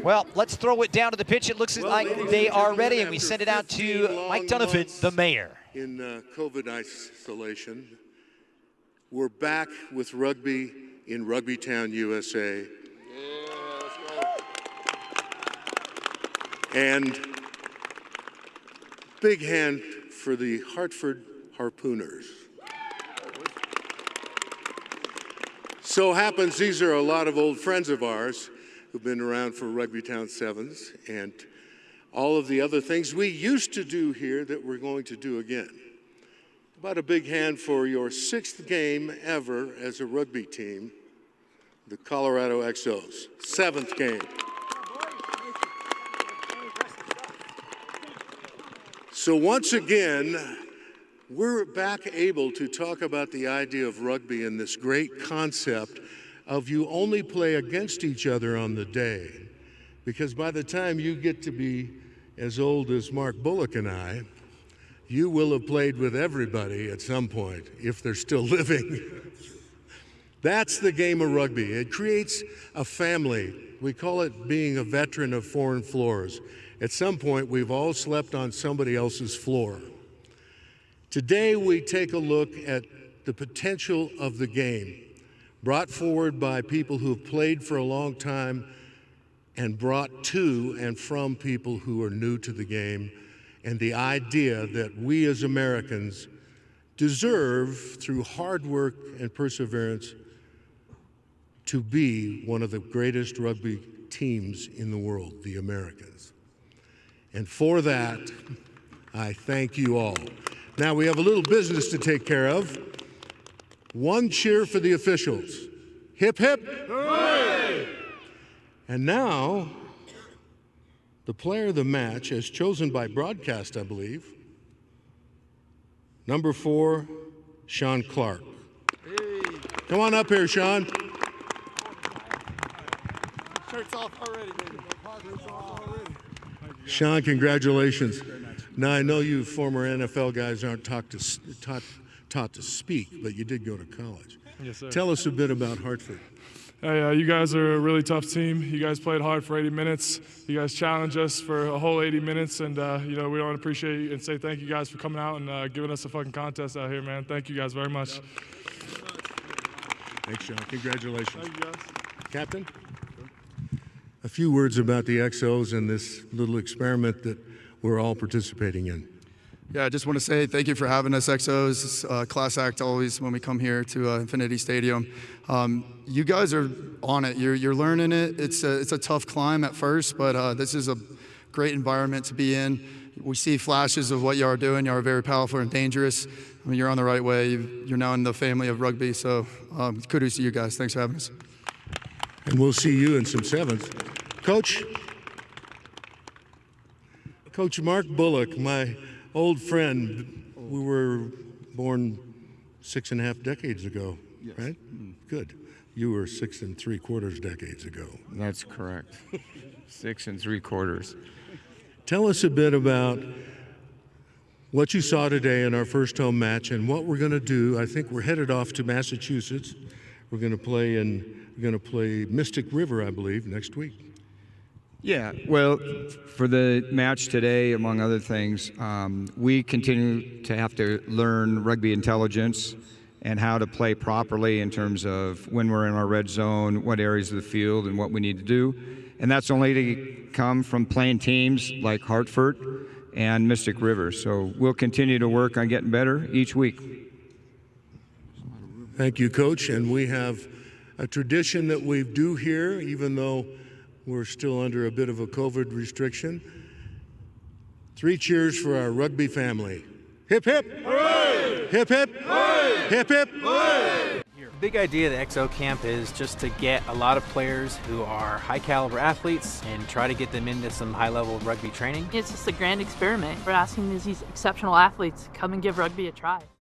Well, let's throw it down to the pitch. It looks like they are ready, and we send it out to Mike Dunafon, the mayor. In COVID isolation, we're back with rugby in Rugby Town, USA. And big hand for the Hartford Harpooners. So happens these are a lot of old friends of ours who've been around for Rugby Town Sevens and all of the other things we used to do here that we're going to do again. How about a big hand for your 6th game ever as a rugby team, the Colorado XOs, 7th game. So once again, we're back able to talk about the idea of rugby and this great concept of you only play against each other on the day. Because by the time you get to be as old as Mark Bullock and I, you will have played with everybody at some point, if they're still living. That's the game of rugby. It creates a family. We call it being a veteran of foreign floors. At some point, we've all slept on somebody else's floor. Today, we take a look at the potential of the game, brought forward by people who have played for a long time and brought to and from people who are new to the game, and the idea that we as Americans deserve, through hard work and perseverance, to be one of the greatest rugby teams in the world, the Americans. And for that, I thank you all. Now we have a little business to take care of. One cheer for the officials. Hip, hip. Hooray! And now, the player of the match, as chosen by broadcast, I believe, number 4, Sean Clark. Hey. Come on up here, Sean. Shirt's off already, baby. Shirt's off already. Sean, congratulations. Now, I know you former NFL guys aren't taught to speak, but you did go to college. Yes, sir. Tell us a bit about Hartford. Hey, you guys are a really tough team. You guys played hard for 80 minutes. You guys challenged us for a whole 80 minutes, and you know, we want to appreciate you and say thank you guys for coming out and giving us a fucking contest out here, man. Thank you guys very much. Thanks, Sean. Congratulations. Thank you guys. Captain? A few words about the XOs and this little experiment that we're all participating in. Yeah, I just want to say thank you for having us, XOs. It's a class act always when we come here to Infinity Stadium. You guys are on it. You're learning it. It's a tough climb at first, but this is a great environment to be in. We see flashes of what you are doing. You are very powerful and dangerous. I mean, you're on the right way. You're now in the family of rugby, so kudos to you guys. Thanks for having us. And we'll see you in some sevens. Coach Mark Bullock, my old friend, we were born 6.5 decades ago, yes. Right? Good. You were 6 3/4 decades ago. That's correct. 6 3/4. Tell us a bit about what you saw today in our first home match and what we're going to do. I think we're headed off to Massachusetts. We're going to play Mystic River, I believe, next week. Yeah, well, for the match today, among other things, we continue to have to learn rugby intelligence and how to play properly in terms of when we're in our red zone, what areas of the field, and what we need to do. And that's only to come from playing teams like Hartford and Mystic River. So we'll continue to work on getting better each week. Thank you, Coach. And we have a tradition that we do here, even though we're still under a bit of a COVID restriction. 3 cheers for our rugby family. Hip, hip. Hooray! Hip, hip. Hooray! Hip, hip. Hooray! The big idea of the XO camp is just to get a lot of players who are high caliber athletes and try to get them into some high level rugby training. It's just a grand experiment. We're asking these exceptional athletes to come and give rugby a try.